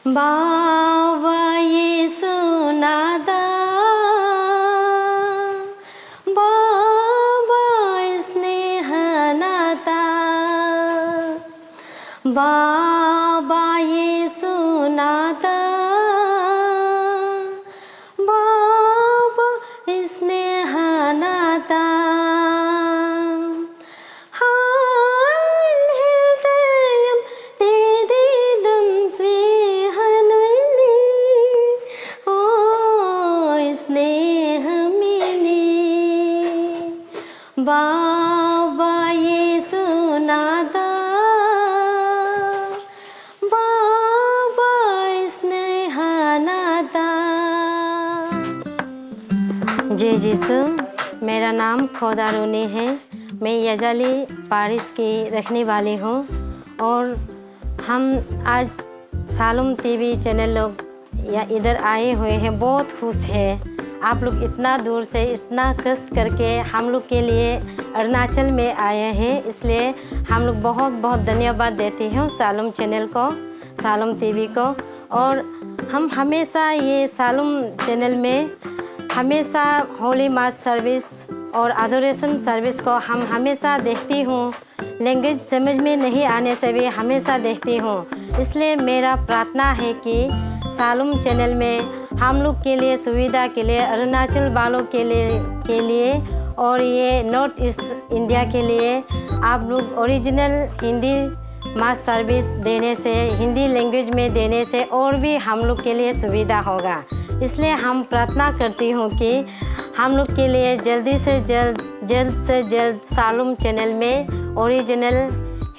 बाबा यीशु नादा, बाबा स्नेह नाता, बाबा यीशु नादा, बाबा स्नेह नाता, बाबा यीशु नादा, बाबा स्नेह नादा। जय यीशु। मेरा नाम खोदा रूनी है। मैं यजाली पारिस की रखने वाली हूँ और हम आज सालम टीवी चैनल लोग या इधर आए हुए हैं। बहुत खुश है। आप लोग इतना दूर से इतना कष्ट करके हम लोग के लिए अरुणाचल में आए हैं, इसलिए हम लोग बहुत बहुत धन्यवाद देते हैं सालम चैनल को, सालम टीवी को। और हम हमेशा ये सालम चैनल में हमेशा होली मास सर्विस और एडोरेशन सर्विस को हम हमेशा देखती हूँ। लैंग्वेज समझ में नहीं आने से भी हमेशा देखती हूँ। इसलिए मेरा प्रार्थना है कि सालम चैनल में हम लोग के लिए सुविधा के लिए, अरुणाचल वालों के लिए और ये नॉर्थ ईस्ट इंडिया के लिए आप लोग ओरिजिनल हिंदी मास सर्विस देने से, हिंदी लैंग्वेज में देने से और भी हम लोग के लिए सुविधा होगा। इसलिए हम प्रार्थना करती हूँ कि हम लोग के लिए जल्दी से जल्द सालम चैनल में ओरिजिनल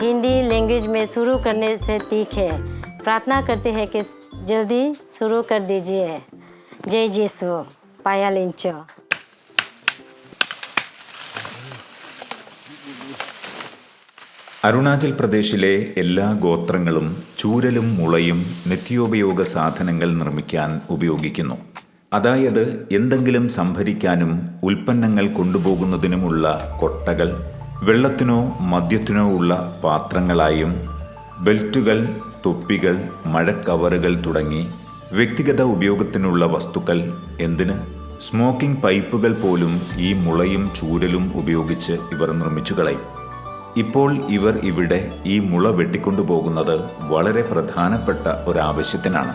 हिंदी लैंग्वेज में शुरू करने से ठीक है। प्रार्थना करते हैं कि जल्दी शुरू कर दीजिए। जय यीशु। पाया लिंचो। അരുണാചൽ പ്രദേശിലെ എല്ലാ ഗോത്രങ്ങളും ചൂരലും മുളയും നിത്യോപയോഗ സാധനങ്ങൾ നിർമ്മിക്കാൻ ഉപയോഗിക്കുന്നു. അതായത് എന്തെങ്കിലും സംഭരിക്കാനും ഉൽപ്പന്നങ്ങൾ കൊണ്ടുപോകുന്നതിനുമുള്ള കൊട്ടകൾ, വെള്ളത്തിനോ മദ്യത്തിനോ ഉള്ള പാത്രങ്ങളായും, ബെൽറ്റുകൾ, തൊപ്പികൾ, മഴക്കവറുകൾ തുടങ്ങി വ്യക്തിഗത ഉപയോഗത്തിനുള്ള വസ്തുക്കൾ, എന്തിന് സ്മോക്കിംഗ് പൈപ്പുകൾ പോലും ഈ മുളയും ചൂരലും ഉപയോഗിച്ച് ഇവർ നിർമ്മിച്ചു കളയും. ഇപ്പോൾ ഇവർ ഇവിടെ ഈ മുള വെട്ടിക്കൊണ്ടുപോകുന്നത് വളരെ പ്രധാനപ്പെട്ട ഒരാവശ്യത്തിനാണ്.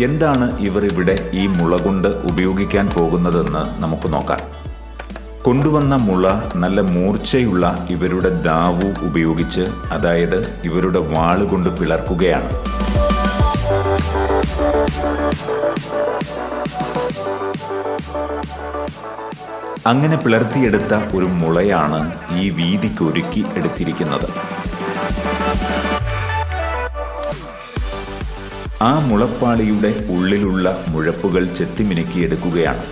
എന്താണ് ഇവർ ഇവിടെ ഈ മുള കൊണ്ട് ഉപയോഗിക്കാൻ പോകുന്നതെന്ന് നമുക്ക് നോക്കാം. കൊണ്ടുവന്ന മുള നല്ല മൂർച്ചയുള്ള ഇവരുടെ ദാവു ഉപയോഗിച്ച്, അതായത് ഇവരുടെ വാളുകൊണ്ട് പിളർക്കുകയാണ്. അങ്ങനെ പിളർത്തിയെടുത്ത ഒരു മുളയാണ് ഈ വീതിക്കൊരുക്കി എടുത്തിരിക്കുന്നത്. ആ മുളപ്പാളിയുടെ ഉള്ളിലുള്ള മുഴപ്പുകൾ ചെത്തിമിനുക്കിയെടുക്കുകയാണ്.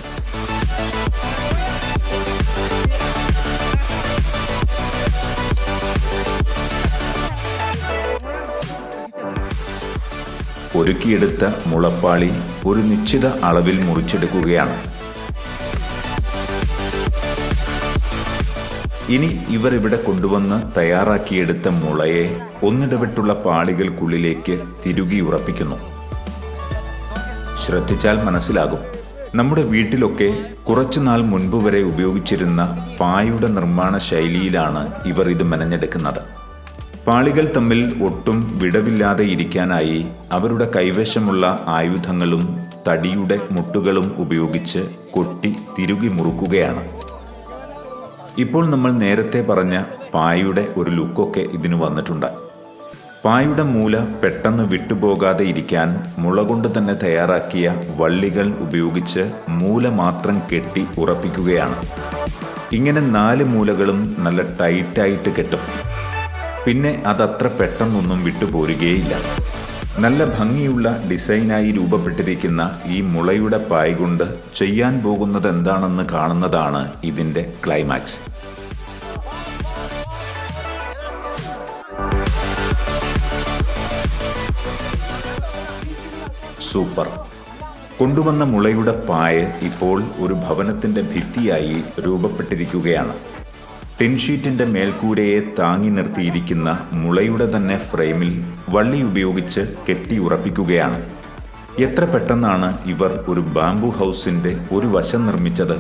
ഒരുക്കിയെടുത്ത മുളപ്പാളി ഒരു നിശ്ചിത അളവിൽ മുറിച്ചെടുക്കുകയാണ്. ഇനി ഇവർ ഇവിടെ കൊണ്ടുവന്ന് തയ്യാറാക്കിയെടുത്ത മുളയെ ഒന്നിടവിട്ടുള്ള പാളികൾക്കുള്ളിലേക്ക് തിരുകി ഉറപ്പിക്കുന്നു. ശ്രദ്ധിച്ചാൽ മനസ്സിലാകും, നമ്മുടെ വീട്ടിലൊക്കെ കുറച്ചുനാൾ മുൻപ് വരെ ഉപയോഗിച്ചിരുന്ന പായുടെ നിർമ്മാണ ശൈലിയിലാണ് ഇവർ ഇത് മെനഞ്ഞെടുക്കുന്നത്. പാളികൾ തമ്മിൽ ഒട്ടും വിടവില്ലാതെ ഇരിക്കാനായി അവരുടെ കൈവശമുള്ള ആയുധങ്ങളും തടിയുടെ മുട്ടുകളും ഉപയോഗിച്ച് കൊട്ടി തിരുകി മുറുക്കുകയാണ്. ഇപ്പോൾ നമ്മൾ നേരത്തെ പറഞ്ഞ പായുടെ ഒരു ലുക്കൊക്കെ ഇതിനു വന്നിട്ടുണ്ട്. പായുടെ മൂല പെട്ടെന്ന് വിട്ടുപോകാതെ ഇരിക്കാൻ മുള കൊണ്ട് തന്നെ തയ്യാറാക്കിയ വള്ളികൾ ഉപയോഗിച്ച് മൂല മാത്രം കെട്ടി ഉറപ്പിക്കുകയാണ്. ഇങ്ങനെ 4 മൂലകളും നല്ല ടൈറ്റായിട്ട് കെട്ടും. പിന്നെ അതത്ര പെട്ടെന്നൊന്നും വിട്ടുപോരുകയില്ല. നല്ല ഭംഗിയുള്ള ഡിസൈനായി രൂപപ്പെട്ടിരിക്കുന്ന ഈ മുളയുടെ പായ് കൊണ്ട് ചെയ്യാൻ പോകുന്നത് എന്താണെന്ന് കാണുന്നതാണ് ഇതിൻ്റെ ക്ലൈമാക്സ്. സൂപ്പർ. കൊണ്ടുവന്ന മുളയുടെ പായ് ഇപ്പോൾ ഒരു ഭവനത്തിൻ്റെ ഭിത്തിയായി രൂപപ്പെട്ടിരിക്കുകയാണ്. ടിൻഷീറ്റിന്റെ മേൽക്കൂരയെ താങ്ങി നിർത്തിയിരിക്കുന്ന മുളയുടെ തന്നെ ഫ്രെയിമിൽ വള്ളി ഉപയോഗിച്ച് കെട്ടി ഉറപ്പിക്കുകയാണ്. എത്ര പെട്ടെന്നാണ് ഇവർ ഒരു ബാംബു ഹൗസിന്റെ ഒരു വശം നിർമ്മിച്ചത്.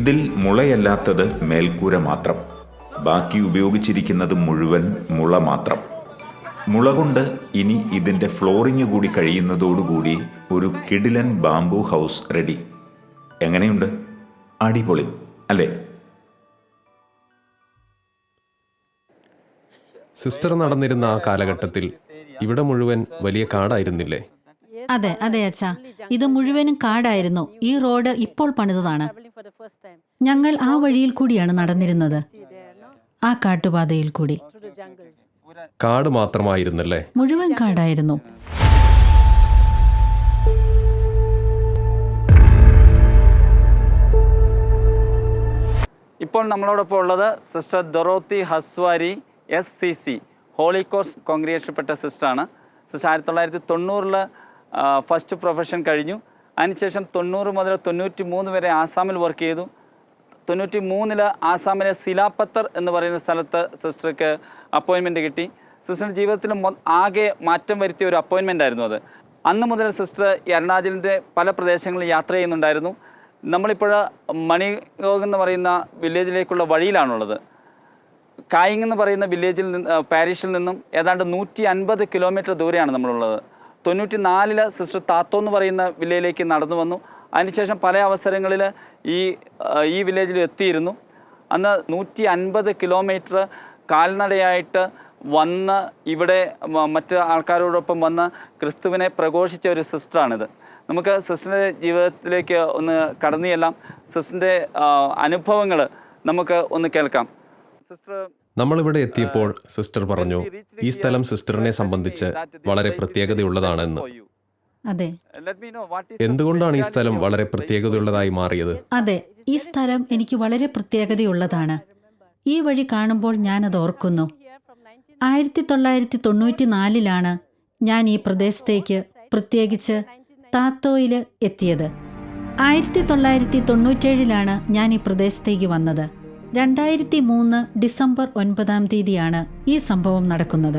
ഇതിൽ മുളയല്ലാത്തത് മേൽക്കൂര മാത്രം, ബാക്കി ഉപയോഗിച്ചിരിക്കുന്നത് മുഴുവൻ മുള മാത്രം. മുള കൊണ്ട് ഇനി ഇതിന്റെ ഫ്ലോറിംഗ് കൂടി കഴിയുന്നതോടുകൂടി ഒരു കിടിലൻ ബാംബു ഹൗസ് റെഡി. എങ്ങനെയുണ്ട്? അടിപൊളി അല്ലേ? സിസ്റ്റർ നടന്നിരുന്ന ആ കാലഘട്ടത്തിൽ ഇവിടെ മുഴുവൻ വലിയ കാടായിരുന്നില്ലേ? അതെ അതെ അച്ഛാ, ഇത് മുഴുവനും കാടായിരുന്നു. ഈ റോഡ് ഇപ്പോൾ പണിതതാണ്. ഞങ്ങൾ ആ വഴിയിൽ കൂടിയാണ് നടന്നിരുന്നത്, ആ കാട്ടുപാതയിൽ കൂടി. കാട് മാത്രമായിരുന്നല്ലേ? മുഴുവൻ കാടായിരുന്നു. ഇപ്പോൾ നമ്മളോടൊപ്പം ഉള്ളത് സിസ്റ്റർ ഡൊറോത്തി ഹസ്വാരി SCC ഹോളി കോസ്റ്റ് കോൺഗ്രിഗേഷൻപ്പെട്ട സിസ്റ്ററാണ്. സിസ്റ്റർ 1990 ഫസ്റ്റ് പ്രൊഫഷൻ കഴിഞ്ഞു. അതിനുശേഷം 90 മുതൽ 93 വരെ ആസാമിൽ വർക്ക് ചെയ്തു. 93 ആസാമിലെ സിലാപത്തർ എന്ന് പറയുന്ന സ്ഥലത്ത് സിസ്റ്റർക്ക് അപ്പോയിൻമെൻറ്റ് കിട്ടി. സിസ്റ്ററിൻ്റെ ജീവിതത്തിൽ ആകെ മാറ്റം വരുത്തിയ ഒരു അപ്പോയിൻമെൻ്റ് ആയിരുന്നു അത്. അന്ന് മുതൽ സിസ്റ്റർ അരുണാചലിൻ്റെ പല പ്രദേശങ്ങളിൽ യാത്ര ചെയ്യുന്നുണ്ടായിരുന്നു. നമ്മളിപ്പോൾ മണികോഗ് എന്ന് പറയുന്ന വില്ലേജിലേക്കുള്ള വഴിയിലാണുള്ളത്. കായിങ് എന്ന് പറയുന്ന വില്ലേജിൽ നിന്ന് പാരീഷിൽ നിന്നും ഏതാണ്ട് 150 കിലോമീറ്റർ ദൂരെയാണ് നമ്മളുള്ളത്. 94 സിസ്റ്റർ താത്തോ എന്ന് പറയുന്ന വില്ലേജിലേക്ക് നടന്നു വന്നു. അതിനുശേഷം പല അവസരങ്ങളിൽ ഈ വില്ലേജിൽ എത്തിയിരുന്നു. അന്ന് 150 കിലോമീറ്റർ കാൽനടയായിട്ട് വന്ന് ഇവിടെ മറ്റ് ആൾക്കാരോടൊപ്പം വന്ന് ക്രിസ്തുവിനെ പ്രഘോഷിച്ച ഒരു സിസ്റ്ററാണിത്. നമുക്ക് സിസ്റ്ററിൻ്റെ ജീവിതത്തിലേക്ക് ഒന്ന് കടന്നു ചെല്ലാം. സിസ്റ്ററിൻ്റെ അനുഭവങ്ങൾ നമുക്ക് ഒന്ന് കേൾക്കാം. സിസ്റ്റർ, നമ്മളിവിടെ എത്തിയപ്പോൾ സിസ്റ്റർ പറഞ്ഞു, ഈ സ്ഥലം സിസ്റ്ററിനെ സംബന്ധിച്ച് വളരെ പ്രത്യേകതയുള്ളതാണെന്ന്. അതെ. എന്തുകൊണ്ടാണ് ഈ സ്ഥലം വളരെ പ്രത്യേകതയുള്ളതായി മാറിയത്? അതെ, ഈ സ്ഥലം എനിക്ക് വളരെ പ്രത്യേകതയുള്ളതാണ്. ഈ വഴി കാണുമ്പോൾ ഞാനത് ഓർക്കുന്നു. 1994 ഞാൻ ഈ പ്രദേശത്തേക്ക്, പ്രത്യേകിച്ച് താത്തോയിൽ എത്തിയത്. 1997 ഞാൻ ഈ പ്രദേശത്തേക്ക് വന്നത്. 2003 ഡിസംബർ 9 ഈ സംഭവം നടക്കുന്നത്.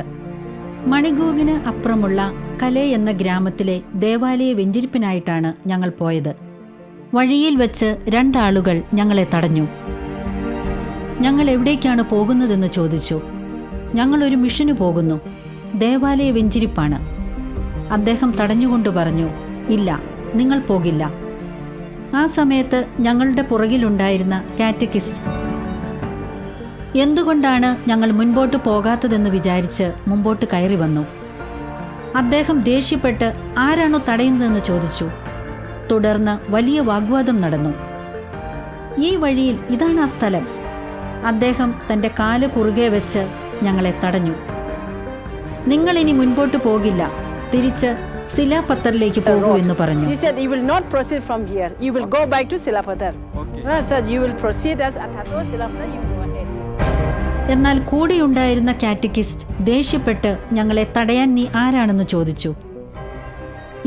മണിഗോഗിന് അപ്പുറമുള്ള കലേ എന്ന ഗ്രാമത്തിലെ ദേവാലയ വെഞ്ചിരിപ്പിനായിട്ടാണ് ഞങ്ങൾ പോയത്. വഴിയിൽ വെച്ച് 2 ആളുകൾ ഞങ്ങളെ തടഞ്ഞു. ഞങ്ങൾ എവിടേക്കാണ് പോകുന്നതെന്ന് ചോദിച്ചു. ഞങ്ങൾ ഒരു മിഷന് പോകുന്നു, ദേവാലയ വെഞ്ചിരിപ്പാണ്. അദ്ദേഹം തടഞ്ഞുകൊണ്ട് പറഞ്ഞു, ഇല്ല, നിങ്ങൾ പോകില്ല. ആ സമയത്ത് ഞങ്ങളുടെ പുറകിലുണ്ടായിരുന്ന കാറ്റക്കിസ്റ്റ് എന്തുകൊണ്ടാണ് ഞങ്ങൾ മുൻപോട്ട് പോകാത്തതെന്ന് വിചാരിച്ച് മുമ്പോട്ട് കയറി വന്നു. അദ്ദേഹം ദേഷ്യപ്പെട്ട് ആരാണോ തടയുന്നതെന്ന് ചോദിച്ചു. തുടർന്ന് വലിയ വാഗ്വാദം നടന്നു. ഈ വഴിയിൽ ഇതാണ് ആ സ്ഥലം. അദ്ദേഹം തൻ്റെ കാല് കുറുകെ വെച്ച് ഞങ്ങളെ തടഞ്ഞു. നിങ്ങൾ ഇനി മുൻപോട്ട് പോകില്ല, തിരിച്ച് സിലാപത്തറിലേക്ക് പോകൂ എന്ന് പറഞ്ഞു. He said, you will not proceed from here. You will go back to Silapathar. So you will proceed as Atato Silapathar. You go ahead. എന്നാൽ കൂടെയുണ്ടായിരുന്ന കാറ്റക്കിസ്റ്റ് ദേഷ്യപ്പെട്ട് ഞങ്ങളെ തടയാൻ നീ ആരാണെന്ന് ചോദിച്ചു.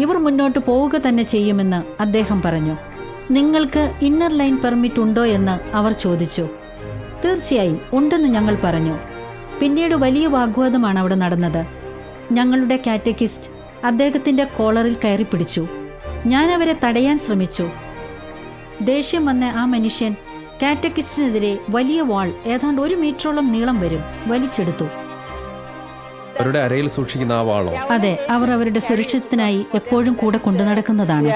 ഇവർ മുന്നോട്ട് പോവുക തന്നെ ചെയ്യുമെന്ന് അദ്ദേഹം പറഞ്ഞു. നിങ്ങൾക്ക് ഇന്നർ ലൈൻ പെർമിറ്റ് ഉണ്ടോ എന്ന് അവർ ചോദിച്ചു. തീർച്ചയായും ഉണ്ടെന്ന് ഞങ്ങൾ പറഞ്ഞു. പിന്നീട് വലിയ വാഗ്വാദമാണ് അവിടെ നടന്നത്. ഞങ്ങളുടെ കാറ്റക്കിസ്റ്റ് അദ്ദേഹത്തിന്റെ കോളറിൽ കയറി പിടിച്ചു. ഞാൻ അവരെ തടയാൻ ശ്രമിച്ചു. ദേഷ്യം വന്ന ആ മനുഷ്യൻ കാറ്റക്കിസ്റ്റിനെതിരെ വലിയ വാൾ, ഏതാണ്ട് 1 മീറ്ററോളം നീളം വരും, വലിച്ചെടുത്തു. അവരുടെ അരയിൽ സൂക്ഷിക്കുന്ന ആ വാളോ? അതെ, അവർ അവരുടെ സുരക്ഷിതത്തിനായി എപ്പോഴും കൂടെ കൊണ്ടു നടക്കുന്നതാണ്.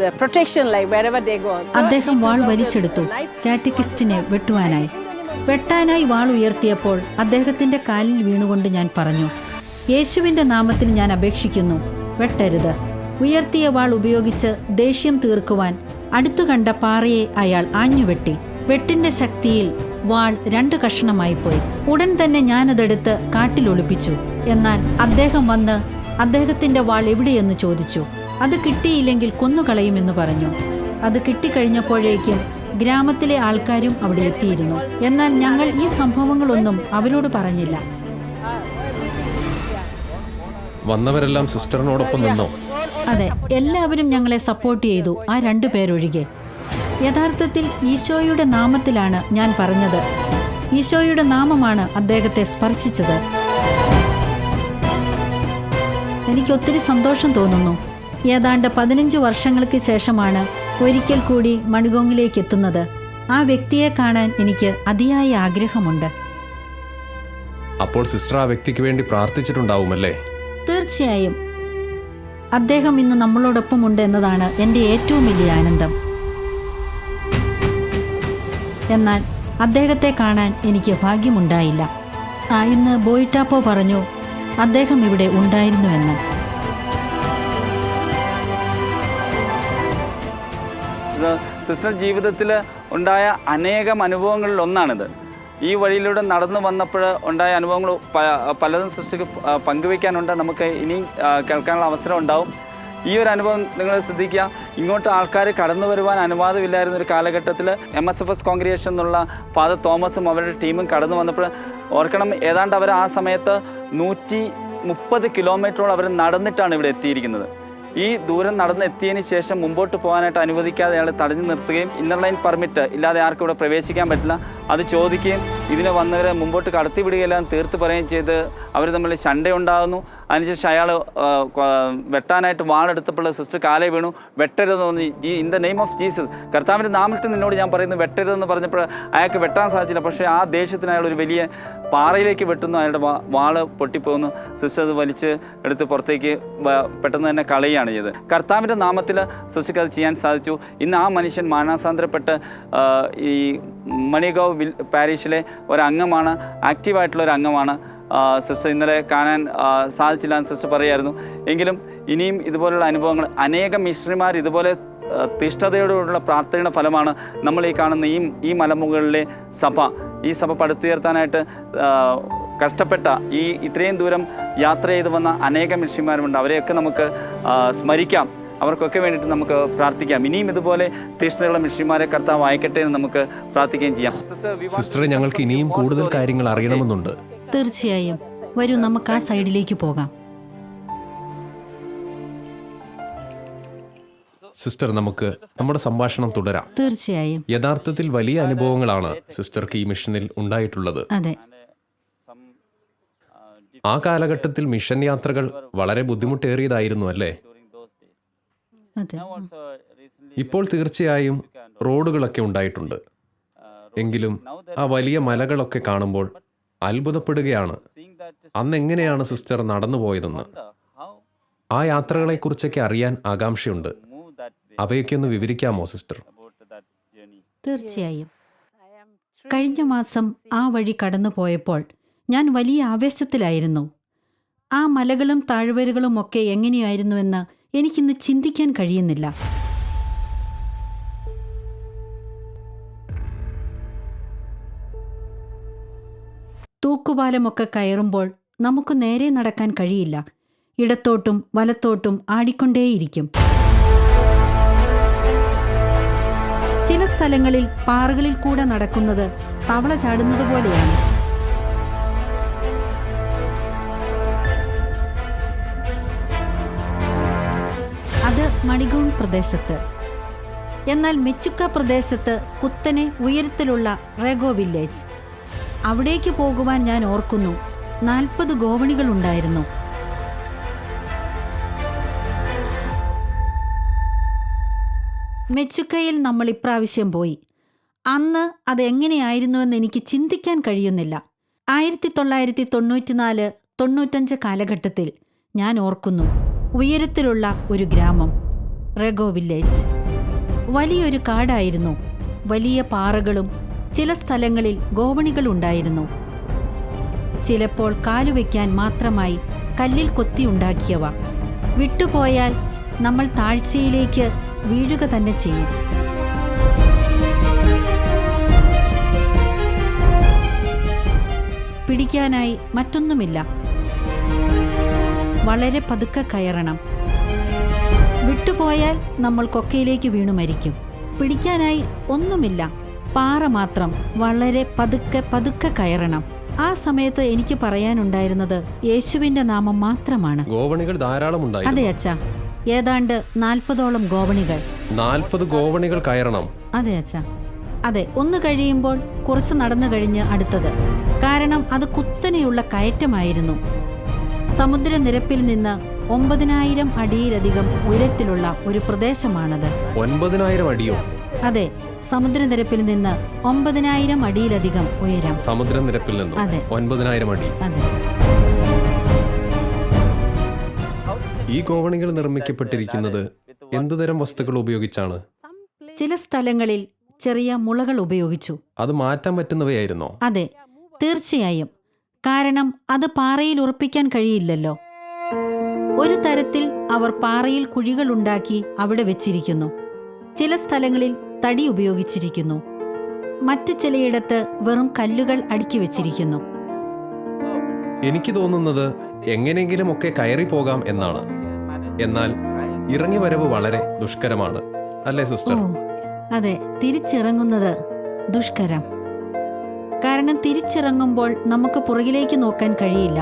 The protection, like wherever they go. അദ്ദേഹം വാൾ വലിച്ചെടുത്തു കാറ്റക്കിസ്റ്റിനെ വെട്ടാനായി വാൾ ഉയർത്തിയപ്പോൾ അദ്ദേഹത്തിന്റെ കാലിൽ വീണുകൊണ്ട് ഞാൻ പറഞ്ഞു, യേശുവിന്റെ നാമത്തിൽ ഞാൻ അപേക്ഷിക്കുന്നു, വെട്ടരുത്. ഉയർത്തിയ വാൾ ഉപയോഗിച്ച് ദേഷ്യം തീർക്കുവാൻ അടുത്തു കണ്ട പാറയെ അയാൾ ആഞ്ഞുവെട്ടി. വെട്ടിന്റെ ശക്തിയിൽ വാൾ 2 കഷണമായി പോയി. ഉടൻ തന്നെ ഞാനതെടുത്ത് കാട്ടിൽ ഒളിപ്പിച്ചു. എന്നാൽ അദ്ദേഹം വന്ന് അദ്ദേഹത്തിന്റെ വാൾ എവിടെയെന്ന് ചോദിച്ചു. അത് കിട്ടിയില്ലെങ്കിൽ കൊന്നുകളയുമെന്ന് പറഞ്ഞു. അത് കിട്ടിക്കഴിഞ്ഞപ്പോഴേക്കും ഗ്രാമത്തിലെ ആൾക്കാരും അവിടെ എത്തിയിരുന്നു. എന്നാൽ ഞങ്ങൾ ഈ സംഭവങ്ങളൊന്നും അവരോട് പറഞ്ഞില്ല. വന്നവരെല്ലാം സിസ്റ്ററിനോടൊപ്പം നിന്നോ? അതെ, എല്ലാവരും ഞങ്ങളെ സപ്പോർട്ട് ചെയ്തു, ആ 2 പേരൊഴികെ. യഥാർത്ഥത്തിൽ ഈശോയുടെ നാമത്തിലാണ് ഞാൻ പറഞ്ഞത്. ഈശോയുടെ നാമമാണ് അദ്ദേഹത്തെ സ്പർശിച്ചത്. എനിക്ക് ഒത്തിരി സന്തോഷം തോന്നുന്നു. ഏതാണ്ട് 15 വർഷങ്ങൾക്ക് ശേഷമാണ് ഒരിക്കൽ കൂടി മണിഗോങ്ങിലേക്ക് എത്തുന്നത്. ആ വ്യക്തിയെ കാണാൻ എനിക്ക് അതിയായ ആഗ്രഹമുണ്ട്. അപ്പോൾ സിസ്റ്റർ ആ വ്യക്തിക്ക് വേണ്ടി പ്രാർത്ഥിച്ചിട്ടുണ്ടാവുമല്ലേ? തീർച്ചയായും. അദ്ദേഹം ഇന്ന് നമ്മളോടൊപ്പമുണ്ട് എന്നതാണ് എൻ്റെ ഏറ്റവും വലിയ ആനന്ദം. എന്നാൽ അദ്ദേഹത്തെ കാണാൻ എനിക്ക് ഭാഗ്യമുണ്ടായില്ല. ഇന്ന് ബോയിട്ടാപ്പോ പറഞ്ഞു അദ്ദേഹം ഇവിടെ ഉണ്ടായിരുന്നുവെന്ന്. സിസ്റ്റർ ജീവിതത്തിൽ ഉണ്ടായ അനേകം അനുഭവങ്ങളിൽ ഒന്നാണിത്. ഈ വഴിയിലൂടെ നടന്നു വന്നപ്പോൾ ഉണ്ടായ അനുഭവങ്ങൾ പലതും സിസ്റ്റർക്ക് പങ്കുവയ്ക്കാനുണ്ട്. നമുക്ക് ഇനിയും കേൾക്കാനുള്ള അവസരം ഉണ്ടാവും. ഈ ഒരു അനുഭവം നിങ്ങൾ ശ്രദ്ധിക്കുക. ഇങ്ങോട്ട് ആൾക്കാർ കടന്നു വരുവാൻ അനുവാദമില്ലായിരുന്ന ഒരു കാലഘട്ടത്തിൽ MSFS കോൺഗ്രിഗേഷൻ എന്നുള്ള ഫാദർ തോമസും അവരുടെ ടീമും കടന്നു വന്നപ്പോൾ ഓർക്കണം, ഏതാണ്ട് അവർ ആ സമയത്ത് 130 കിലോമീറ്ററോളം അവർ നടന്നിട്ടാണ് ഇവിടെ എത്തിയിരിക്കുന്നത്. ഈ ദൂരം നടന്നെത്തിയതിന് ശേഷം മുമ്പോട്ട് പോകാനായിട്ട് അനുവദിക്കാതെ അയാൾ തടഞ്ഞു നിർത്തുകയും ഇന്നർ ലൈൻ പെർമിറ്റ് ഇല്ലാതെ ആർക്കും ഇവിടെ പ്രവേശിക്കാൻ പറ്റില്ല അത് ചോദിക്കുകയും ഇതിനെ വന്നവരെ മുമ്പോട്ട് കടത്തിവിടുകയെല്ലാം തീർത്ത് പറയുകയും ചെയ്ത് അവർ തമ്മിൽ ശണ്ടയുണ്ടാകുന്നു. അതിനുശേഷം അയാൾ വെട്ടാനായിട്ട് വാളെടുത്തപ്പോൾ സിസ്റ്റർ കാലേ വീണു. വെട്ടരുതെന്ന് in the name of Jesus, കർത്താവിൻ്റെ നാമത്തിൽ നിന്നോട് ഞാൻ പറയുന്നു വെട്ടരുതെന്ന് പറഞ്ഞപ്പോൾ അയാൾക്ക് വെട്ടാൻ സാധിച്ചില്ല. പക്ഷേ ആ ദേഷ്യത്തിന് അയാൾ ഒരു വലിയ പാറയിലേക്ക് വെട്ടുന്നു. അയാളുടെ വാള് പൊട്ടിപ്പോകുന്നു. സിസ്റ്റർ അത് വലിച്ച് എടുത്ത് പുറത്തേക്ക് പെട്ടെന്ന് തന്നെ കളയുകയാണ് ചെയ്തത്. കർത്താവിൻ്റെ നാമത്തിൽ സിസ്റ്റർക്ക് അത് ചെയ്യാൻ സാധിച്ചു. ഇന്ന് ആ മനുഷ്യൻ മാനസാന്തരപ്പെട്ട് ഈ മണിഗാവ് പാരീഷിലെ ഒരംഗമാണ്, ആക്റ്റീവായിട്ടുള്ള ഒരു അംഗമാണ്. സിസ്റ്റർ ഇന്നലെ കാണാൻ സാധിച്ചില്ല എന്ന് സിസ്റ്റർ പറയായിരുന്നു. എങ്കിലും ഇനിയും ഇതുപോലുള്ള അനുഭവങ്ങൾ അനേകം മിഷണറിമാർ ഇതുപോലെ തിഷ്ഠതയോടുള്ള പ്രാർത്ഥനയുടെ ഫലമാണ് നമ്മൾ ഈ കാണുന്ന ഈ മലമുകളിലെ സഭ. ഈ സഭ പടുത്തുയർത്താനായിട്ട് കഷ്ടപ്പെട്ട ഇത്രയും ദൂരം യാത്ര ചെയ്ത് വന്ന അനേകം മിഷണറിമാരുണ്ട്. അവരെയൊക്കെ നമുക്ക് സ്മരിക്കാം. അവർക്കൊക്കെ വേണ്ടിയിട്ട് നമുക്ക് പ്രാർത്ഥിക്കാം. ഇനിയും ഇതുപോലെ തീഷ്ണതയുള്ള മിഷണറിമാരെ കർത്താവ് അയക്കട്ടെ എന്ന് നമുക്ക് പ്രാർത്ഥിക്കുകയും ചെയ്യാം. സിസ്റ്ററെ, ഞങ്ങൾക്ക് ഇനിയും കൂടുതൽ കാര്യങ്ങൾ അറിയണമെന്നുണ്ട്. തീർച്ചയായും വരൂ, നമുക്ക് ആ സൈഡിലേക്ക് പോകാം. സിസ്റ്റർ, നമുക്ക് നമ്മുടെ സംഭാഷണം തുടരാം. തീർച്ചയായും. യഥാർത്ഥത്തിൽ വലിയ അനുഭവങ്ങളാണ് സിസ്റ്റർക്ക് ഈ മിഷനിൽ ഉണ്ടായിട്ടുള്ളത്. അതെ. ആ കാലഘട്ടത്തിൽ മിഷൻ യാത്രകൾ വളരെ ബുദ്ധിമുട്ടേറിയതായിരുന്നു അല്ലേ? അതെ. ഇപ്പോൾ തീർച്ചയായും റോഡുകളൊക്കെ ഉണ്ടായിട്ടുണ്ട്. എങ്കിലും ആ വലിയ മലകളൊക്കെ കാണുമ്പോൾ അത്ഭുതപ്പെടുകയാണ്. അന്ന് എങ്ങനെയാണ് സിസ്റ്റർ നടന്നു പോയതെന്ന്. ആ യാത്രകളെക്കുറിച്ചൊക്കെ അറിയാൻ ആകാംക്ഷയുണ്ട്. അവയൊക്കെ ഒന്ന് വിവരിക്കാമോ സിസ്റ്റർ? തീർച്ചയായും. കഴിഞ്ഞ മാസം ആ വഴി കടന്നു പോയപ്പോൾ ഞാൻ വലിയ ആവേശത്തിലായിരുന്നു. ആ മലകളും താഴ്വരകളും ഒക്കെ എങ്ങനെയായിരുന്നുവെന്ന് എനിക്കിന്ന് ചിന്തിക്കാൻ കഴിയുന്നില്ല. തൂക്കുപാലമൊക്കെ കയറുമ്പോൾ നമുക്ക് നേരെ നടക്കാൻ കഴിയില്ല. ഇടത്തോട്ടും വലത്തോട്ടും ആടിക്കൊണ്ടേയിരിക്കും. ചില സ്ഥലങ്ങളിൽ പാറകളിൽ കൂടെ നടക്കുന്നത് തവള ചാടുന്നത് പോലെയാണ്. അത് മണിഗോങ് പ്രദേശത്ത്. എന്നാൽ മെച്ചുക്ക പ്രദേശത്ത് കുത്തനെ ഉയരത്തിലുള്ള റെഗോ വില്ലേജ്, അവിടേക്ക് പോകുവാൻ ഞാൻ ഓർക്കുന്നു 40 ഗോവണികളുണ്ടായിരുന്നു. മെച്ചുക്കയിൽ നമ്മൾ ഇപ്രാവശ്യം പോയി. അന്ന് അതെങ്ങനെയായിരുന്നുവെന്ന് എനിക്ക് ചിന്തിക്കാൻ കഴിയുന്നില്ല. 1994-95 കാലഘട്ടത്തിൽ ഞാൻ ഓർക്കുന്നു ഉയരത്തിലുള്ള ഒരു ഗ്രാമം, റെഗോ വില്ലേജ്. വലിയൊരു കാടായിരുന്നു. വലിയ പാറകളും ചില സ്ഥലങ്ങളിൽ ഗോവണികളുണ്ടായിരുന്നു. ചിലപ്പോൾ കാലുവയ്ക്കാൻ മാത്രമായി കല്ലിൽ കൊത്തിയുണ്ടാക്കിയവ. വിട്ടുപോയാൽ നമ്മൾ താഴ്ചയിലേക്ക് വീഴുക തന്നെ ചെയ്യും. പിടിക്കാനായി മറ്റൊന്നുമില്ല. വളരെ പതുക്കെ കയറണം. വിട്ടുപോയാൽ നമ്മൾ കൊക്കയിലേക്ക് വീണു മരിക്കും. പിടിക്കാനായി ഒന്നുമില്ല, പാറ മാത്രം. വളരെ പതുക്കെ പതുക്കെ കയറണം. ആ സമയത്ത് എനിക്ക് പറയാനുണ്ടായിരുന്നത് യേശുവിന്റെ നാമം മാത്രമാണ്. ഗോവണികൾ ധാരാളം ഉണ്ടായിരുന്നു. അതെ അച്ഛാ, ഏതാണ്ട് 40ഓളം ഗോവണികൾ. 40 ഗോവണികൾ കയറണം. അതെ അച്ഛാ, അതെ. ഒന്ന് കഴിയുമ്പോൾ കുറച്ച് നടന്നു കഴിഞ്ഞ് അടുത്തത്. കാരണം അത് കുത്തനെയുള്ള കയറ്റമായിരുന്നു. സമുദ്രനിരപ്പിൽ നിന്ന് 9,000 അടിയിലധികം ഉയരത്തിലുള്ള ഒരു പ്രദേശമാണത്. 9,000 അടിയോ? അതെ, സമുദ്രനിരപ്പിൽ നിന്ന് 9,000 അടിയിലധികം ഉയരം. സമുദ്രനിരപ്പിൽ നിന്നും അതെ. 9,000 അടി. അതെ. ഈ ഗോവണികൾ നിർമ്മിക്കപ്പെട്ടിരിക്കുന്നത് എന്തുതരം വസ്തുക്കൾ ഉപയോഗിച്ചാണ്? ചില സ്ഥലങ്ങളിൽ ചെറിയ മുളകൾ ഉപയോഗിച്ചു. അത് മാറ്റാൻ പറ്റുന്നവയായിരുന്നോ? അതെ, തീർച്ചയായും. കാരണം അത് പാറയിൽ ഉറപ്പിക്കാൻ കഴിയില്ലല്ലോ. ഒരു തരത്തിൽ അവർ പാറയിൽ കുഴികളുണ്ടാക്കി അവിടെ വെച്ചിരിക്കുന്നു. ചില സ്ഥലങ്ങളിൽ തടി ഉപയോഗിച്ചിരിക്കുന്നു. മറ്റു ചിലയിടത്ത് വെറും കല്ലുകൾ അടുക്കി വെച്ചിരിക്കുന്നു. എനിക്ക് തോന്നുന്നത് എങ്ങനെയെങ്കിലും ഒക്കെ കയറി പോകാം എന്നാണ്. എന്നാൽ ഇറങ്ങി വരവ് വളരെ ദുഷ്കരമാണ്, അല്ലേ സിസ്റ്റർ? ഓ അതെ, തിരിച്ചിറങ്ങുന്നത് ദുഷ്കരം. കാരണം തിരിച്ചിറങ്ങുമ്പോൾ നമുക്ക് പുറകിലേക്ക് നോക്കാൻ കഴിയില്ല.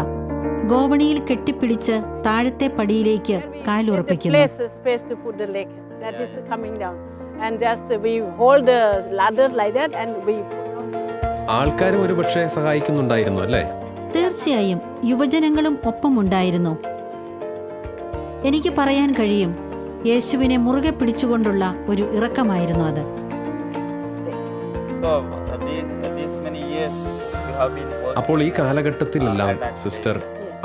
ഗോവണിയിൽ കെട്ടിപ്പിടിച്ച് താഴത്തെ പടിയിലേക്ക് കാലുറപ്പിക്കുന്നു. Space to put the leg that is coming down, and just we hold the ladder like that, and we. ആൾക്കാരും ഒരുപക്ഷെ സഹായിക്കുന്നുണ്ടായിരുന്നു, അല്ലേ? തീർച്ചയായും യുവജനങ്ങളും ഒപ്പമുണ്ടായിരുന്നു. എനിക്ക് പറയാൻ കഴിയും, യേശുവിനെ മുറുകെ പിടിച്ചുകൊണ്ടുള്ള ഒരു ഇറക്കമായിരുന്നു അത്. അപ്പോൾ ഈ കാലഘട്ടത്തിലെല്ലാം സിസ്റ്റർ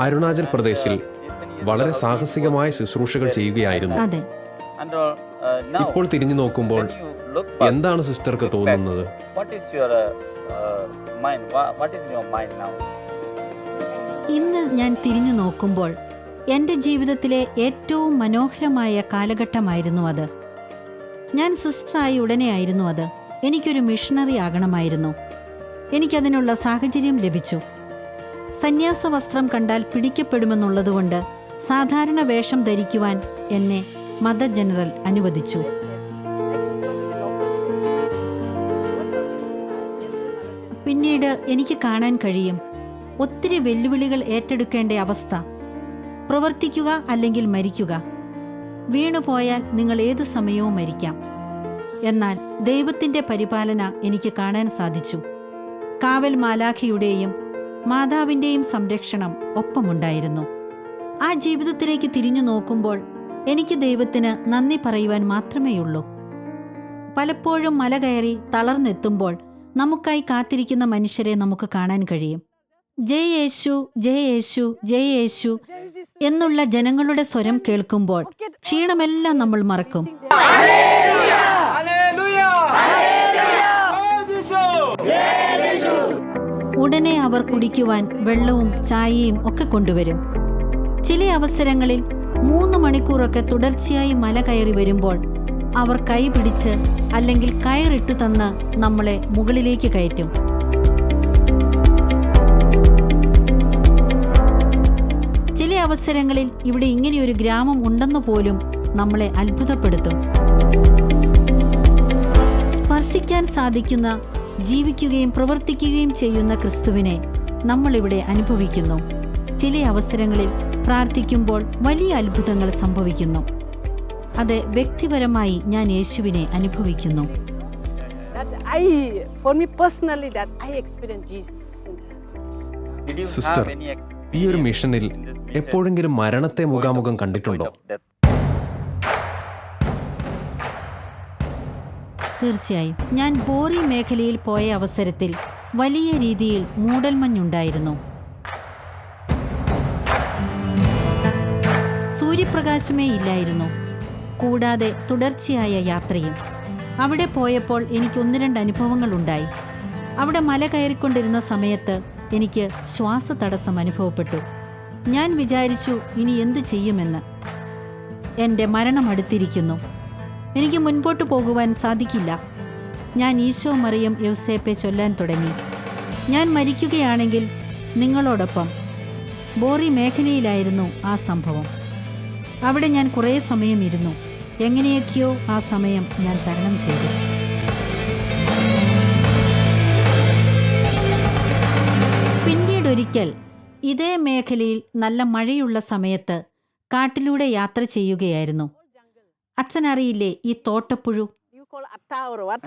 അരുണാചൽ പ്രദേശിൽ വളരെ സാഹസികമായ ശുശ്രൂഷകൾ ചെയ്യുകയായിരുന്നു. അതെ. ഇപ്പോൾ തിരിഞ്ഞു നോക്കുമ്പോൾ എന്താണ് സിസ്റ്റർക്ക് തോന്നുന്നത്? ഇന്ന് ഞാൻ തിരിഞ്ഞു നോക്കുമ്പോൾ എൻ്റെ ജീവിതത്തിലെ ഏറ്റവും മനോഹരമായ കാലഘട്ടമായിരുന്നു അത്. ഞാൻ സിസ്റ്ററായി ഉടനെയായിരുന്നു അത്. എനിക്കൊരു മിഷണറി ആകണമായിരുന്നു. എനിക്കതിനുള്ള സാഹചര്യം ലഭിച്ചു. സന്യാസ വസ്ത്രം കണ്ടാൽ പിടിക്കപ്പെടുമെന്നുള്ളതുകൊണ്ട് സാധാരണ വേഷം ധരിക്കുവാൻ എന്നെ മദർ ജനറൽ അനുവദിച്ചു. പിന്നീട് എനിക്ക് കാണാൻ കഴിയും ഒത്തിരി വെല്ലുവിളികൾ ഏറ്റെടുക്കേണ്ട അവസ്ഥ. പ്രവർത്തിക്കുക അല്ലെങ്കിൽ മരിക്കുക. വീണുപോയാൽ നിങ്ങൾ ഏതു സമയവും മരിക്കാം. എന്നാൽ ദൈവത്തിന്റെ പരിപാലന എനിക്ക് കാണാൻ സാധിച്ചു. കാവൽ മാലാഖയുടെയും മാതാവിന്റെയും സംരക്ഷണം ഒപ്പമുണ്ടായിരുന്നു. ആ ജീവിതത്തിലേക്ക് തിരിഞ്ഞു നോക്കുമ്പോൾ എനിക്ക് ദൈവത്തിന് നന്ദി പറയുവാൻ മാത്രമേയുള്ളൂ. പലപ്പോഴും മല കയറി തളർന്നെത്തുമ്പോൾ നമുക്കായി കാത്തിരിക്കുന്ന മനുഷ്യരെ നമുക്ക് കാണാൻ കഴിയും. ജയ യേശു, ജയ യേശു, ജയ യേശു എന്നുള്ള ജനങ്ങളുടെ സ്വരം കേൾക്കുമ്പോൾ ക്ഷീണമെല്ലാം നമ്മൾ മറക്കും. ഉടനെ അവർ കുടിക്കുവാൻ വെള്ളവും ചായയും ഒക്കെ കൊണ്ടുവരും. ചില അവസരങ്ങളിൽ 3 മണിക്കൂറൊക്കെ തുടർച്ചയായി മല കയറി വരുമ്പോൾ അവർ കൈ പിടിച്ച് അല്ലെങ്കിൽ കയറിട്ടു തന്ന് നമ്മളെ മുകളിലേക്ക് കയറ്റും. ചില അവസരങ്ങളിൽ ഇവിടെ ഇങ്ങനെയൊരു ഗ്രാമം ഉണ്ടെന്നു പോലും നമ്മളെ അത്ഭുതപ്പെടുത്തും. സ്പർശിക്കാൻ സാധിക്കുന്ന, ജീവിക്കുകയും പ്രവർത്തിക്കുകയും ചെയ്യുന്ന ക്രിസ്തുവിനെ നമ്മളിവിടെ അനുഭവിക്കുന്നു. ചില അവസരങ്ങളിൽ പ്രാർത്ഥിക്കുമ്പോൾ വലിയ അത്ഭുതങ്ങൾ സംഭവിക്കുന്നു. അതെ, വ്യക്തിപരമായി ഞാൻ യേശുവിനെ അനുഭവിക്കുന്നു. സിസ്റ്റർ, ഈ ഒരു മിഷനിൽ എപ്പോഴെങ്കിലും മരണത്തെ മുഖാമുഖം കണ്ടിട്ടുണ്ടോ? തീർച്ചയായും. ഞാൻ ബോറി മേഖലയിൽ പോയ അവസരത്തിൽ വലിയ രീതിയിൽ മൂടൽമഞ്ഞുണ്ടായിരുന്നു. സൂര്യപ്രകാശമേ ഇല്ലായിരുന്നു. കൂടാതെ തുടർച്ചയായ യാത്രയും. അവിടെ പോയപ്പോൾ എനിക്ക് 1-2 അനുഭവങ്ങളുണ്ടായി. അവിടെ മല കയറിക്കൊണ്ടിരുന്ന സമയത്ത് എനിക്ക് ശ്വാസതടസ്സം അനുഭവപ്പെട്ടു. ഞാൻ വിചാരിച്ചു, ഇനി എന്ത് ചെയ്യുമെന്ന്. എൻ്റെ മരണം അടുത്തിരിക്കുന്നു. എനിക്ക് മുൻപോട്ട് പോകുവാൻ സാധിക്കില്ല. ഞാൻ ഈശോ മറിയം യൗസേപ്പെ ചൊല്ലാൻ തുടങ്ങി. ഞാൻ മരിക്കുകയാണെങ്കിൽ നിങ്ങളോടൊപ്പം. ബോറി മേഖലയിലായിരുന്നു ആ സംഭവം. അവിടെ ഞാൻ കുറേ സമയം ഇരുന്നു. എങ്ങനെയൊക്കെയോ ആ സമയം ഞാൻ തരണം ചെയ്തു. പിന്നീടൊരിക്കൽ ഇതേ മേഖലയിൽ നല്ല മഴയുള്ള സമയത്ത് കാട്ടിലൂടെ യാത്ര ചെയ്യുകയായിരുന്നു. അച്ഛനറിയില്ലേ ഈ തോട്ടപ്പുഴു? atta or what?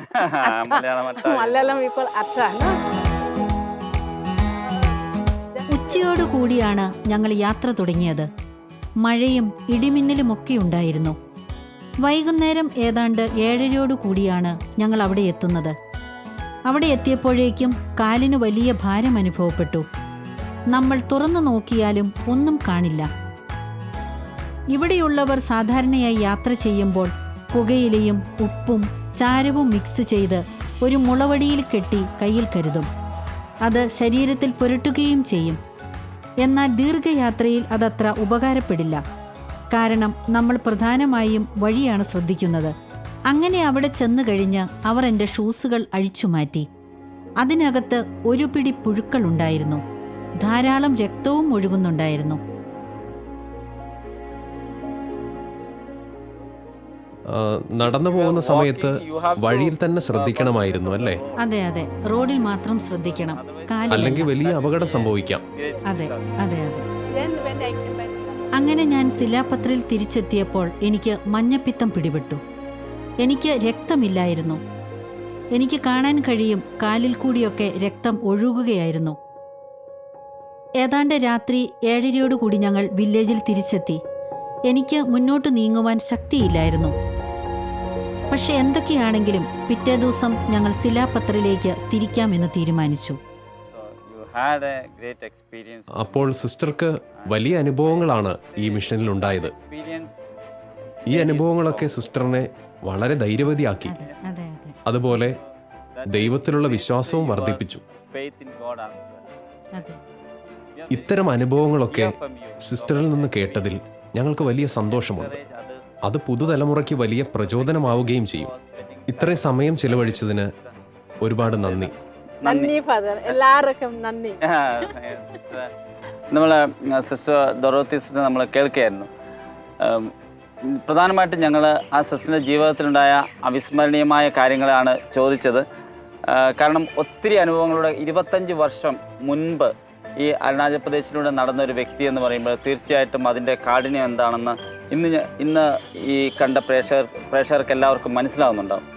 Malayalam atta. Malayalam we call atta, no? ഉച്ചയോടു കൂടിയാണ് ഞങ്ങൾ യാത്ര തുടങ്ങിയത്. മഴയും ഇടിമിന്നലുമൊക്കെ ഉണ്ടായിരുന്നു. വൈകുന്നേരം ഏതാണ്ട് 7:30 കൂടിയാണ് ഞങ്ങൾ അവിടെ എത്തുന്നത്. അവിടെ എത്തിയപ്പോഴേക്കും കാലിന് വലിയ ഭാരം അനുഭവപ്പെട്ടു. നമ്മൾ തുറന്നു നോക്കിയാലും ഒന്നും കാണില്ല. ഇവിടെയുള്ളവർ സാധാരണയായി യാത്ര ചെയ്യുമ്പോൾ പുകയിലയും ഉപ്പും ചാരവും മിക്സ് ചെയ്ത് ഒരു മുളവടിയിൽ കെട്ടി കയ്യിൽ കരുതും. അത് ശരീരത്തിൽ പുരട്ടുകയും ചെയ്യും. എന്നാൽ ദീർഘയാത്രയിൽ അതത്ര ഉപകാരപ്പെടില്ല. കാരണം നമ്മൾ പ്രധാനമായും വഴിയാണ് ശ്രദ്ധിക്കുന്നത്. അങ്ങനെ അവിടെ ചെന്നു കഴിഞ്ഞ് അവർ എൻ്റെ ഷൂസുകൾ അഴിച്ചുമാറ്റി. അതിനകത്ത് ഒരു പിടി പുഴുക്കളുണ്ടായിരുന്നു. ധാരാളം രക്തവും ഒഴുകുന്നുണ്ടായിരുന്നു. നടന്നു പോകുന്ന സമയത്ത് വഴിയിൽ തന്നെ ശ്രദ്ധിക്കണമായിരുന്നു അല്ലേ? അതെ അതെ, റോഡിൽ മാത്രം ശ്രദ്ധിക്കണം, കാലിലല്ല. അല്ലെങ്കിൽ വലിയ അപകടം സംഭവിക്കാം. അതെ അതെ അതെ. Then when I came by Silapatra, അങ്ങനെ ഞാൻ സിലാപത്രിൽ തിരിച്ചെത്തിയപ്പോൾ എനിക്ക് മഞ്ഞപ്പിത്തം പിടിപെട്ടു. എനിക്ക് രക്തമില്ലായിരുന്നു. എനിക്ക് കാണാൻ കഴിയും, കാലിൽ കൂടിയൊക്കെ രക്തം ഒഴുകുകയായിരുന്നു. ഏതാണ്ട് രാത്രി 7:30 കൂടി ഞങ്ങൾ വില്ലേജിൽ തിരിച്ചെത്തി. എനിക്ക് മുന്നോട്ട് നീങ്ങുവാൻ ശക്തിയില്ലായിരുന്നു. പക്ഷെ എന്തൊക്കെയാണെങ്കിലും പിറ്റേ ദിവസം ഞങ്ങൾ സിലാപത്രിലേക്ക് തിരിക്കാമെന്ന് തീരുമാനിച്ചു. So you had a great experience. അപ്പോൾ സിസ്റ്റർക്ക് വലിയ അനുഭവങ്ങളാണ് ഈ മിഷനിൽ ഉണ്ടായത്. Experience. ഈ അനുഭവങ്ങളൊക്കെ സിസ്റ്ററിനെ വളരെ ധൈര്യവതിയാക്കി. അതെ അതെ അതുപോലെ ദൈവത്തിലുള്ള വിശ്വാസവും വർദ്ധിപ്പിച്ചു. Faith in God as well. അതെ. ഇത്തരം അനുഭവങ്ങളൊക്കെ സിസ്റ്ററിൽ നിന്ന് കേട്ടതിൽ ഞങ്ങൾക്ക് വലിയ സന്തോഷമുണ്ട്. അത് പുതുതലമുറയ്ക്ക് വലിയ പ്രചോദനമാവുകയും ചെയ്യും. ഇത്രയും സമയം ചിലവഴിച്ചതിന് ഒരുപാട് നന്ദി. Nanni father, എല്ലാവർക്കും നന്ദി. നമ്മൾ സിസ്റ്റർ ഡൊറോത്തി സിസ്റ്റർ നമ്മൾ കേൾക്കുകയായിരുന്നു. പ്രധാനമായിട്ടും ഞങ്ങൾ ആ സിസ്റ്ററിൻ്റെ ജീവിതത്തിലുണ്ടായ അവിസ്മരണീയമായ കാര്യങ്ങളാണ് ചോദിച്ചത്. കാരണം ഒത്തിരി അനുഭവങ്ങളുടെ 25 വർഷം മുൻപ് ഈ അരുണാചൽ പ്രദേശിലൂടെ നടന്നൊരു വ്യക്തി എന്ന് പറയുമ്പോൾ തീർച്ചയായിട്ടും അതിൻ്റെ കാഠിന്യം എന്താണെന്ന് ഇന്ന് ഈ കണ്ട പ്രേക്ഷകർക്ക് എല്ലാവർക്കും മനസ്സിലാവുന്നുണ്ടാവും.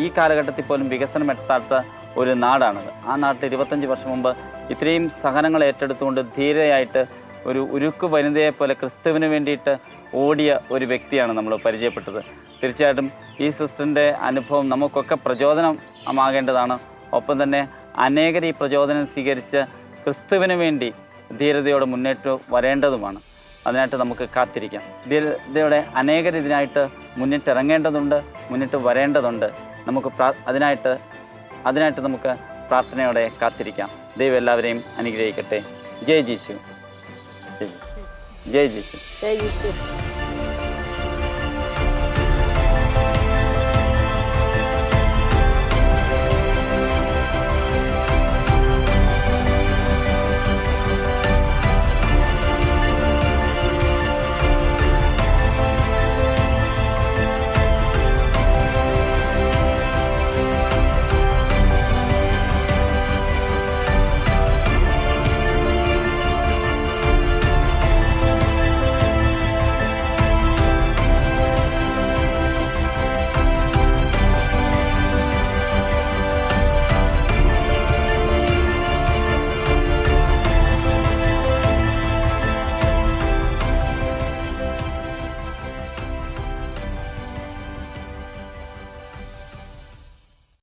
ഈ കാലഘട്ടത്തിൽ പോലും വികസനം എത്താത്ത ഒരു നാടാണത്. ആ നാട്ടിൽ 25 വർഷം മുമ്പ് ഇത്രയും സഹനങ്ങൾ ഏറ്റെടുത്തുകൊണ്ട് ധീരയായിട്ട് ഒരു ഉരുക്ക് വനിതയെ പോലെ ക്രിസ്തുവിന് വേണ്ടിയിട്ട് ഓടിയ ഒരു വ്യക്തിയാണ് നമ്മൾ പരിചയപ്പെട്ടത്. തീർച്ചയായിട്ടും ഈ സിസ്റ്ററിൻ്റെ അനുഭവം നമുക്കൊക്കെ പ്രചോദനമാകേണ്ടതാണ്. ഒപ്പം തന്നെ അനേകർ ഈ പ്രചോദനം സ്വീകരിച്ച് ക്രിസ്തുവിന് വേണ്ടി ധീരതയോടെ മുന്നേറ്റ് വരേണ്ടതുമാണ്. അതിനായിട്ട് നമുക്ക് കാത്തിരിക്കാം. ധീരതയോടെ അനേകർ ഇതിനായിട്ട് മുന്നിട്ടിറങ്ങേണ്ടതുണ്ട്, മുന്നിട്ട് വരേണ്ടതുണ്ട്. നമുക്ക് അതിനായിട്ട് നമുക്ക് പ്രാർത്ഥനയോടെ കാത്തിരിക്കാം. ദൈവം എല്ലാവരെയും അനുഗ്രഹിക്കട്ടെ. ജയ് ജീശു. ജയ് ജീശു. Jai Jesu.